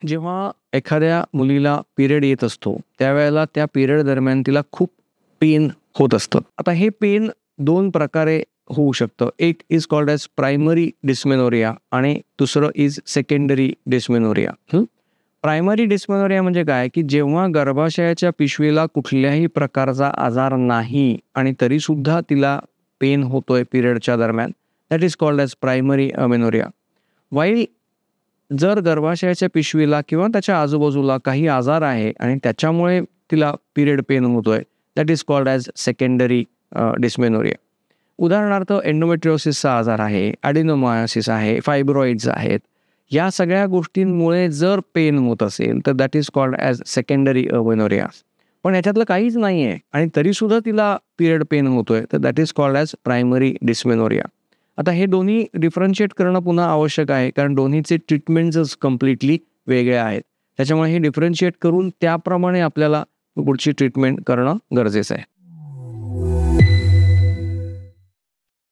जेव्हा एखाद्या मुलीला पिरियड येत असतो, त्यावेळेला त्या पिरियड दरम्यान तिला खूप पेन होत असतं. आता हे पेन 2 प्रकारे होऊ शकतं. एक is called as primary dysmenorrhoea आणि दुसरं is secondary dysmenorrhoea. Primary dysmenorrhoea म्हणजे काय, की जेव्हा गर्भाशयाच्या पिशवीला कुठल्याही प्रकारचा आजार नाही आणि तरीसुद्धा तिला पेन होतोय पिरियडच्या दरम्यान, that is called as primary amenorrhoea. While जर गर्भाशयाच्या पिशवीला किंवा त्याच्या आजूबाजूला काही आजार आहे आणि त्याच्यामुळे तिला पिरियड पेन होतोय, that is called as secondary dysmenorrhoea. उदाहरणार्थ एंडोमेट्रिओसिसचा आजार आहे, ॲडिनोमायोसिस आहे, फायब्रॉइड्स आहेत. या सगळ्या गोष्टींमुळे जर पेन होत असेल तर that is called as secondary amenorrhoea. पण ह्याच्यातलं काहीच नाही आहे आणि तरीसुद्धा तिला पिरियड पेन होतोय, तर that is called as primary dysmenorrhoea. आता हे दोन्ही डिफरन्शिएट करणं पुन्हा आवश्यक आहे, कारण दोन्हीचे ट्रीटमेंट्सच कम्प्लिटली वेगळे आहेत. त्याच्यामुळे हे डिफरन्शिएट करून त्याप्रमाणे आपल्याला पुढची ट्रीटमेंट करणं गरजेचं आहे.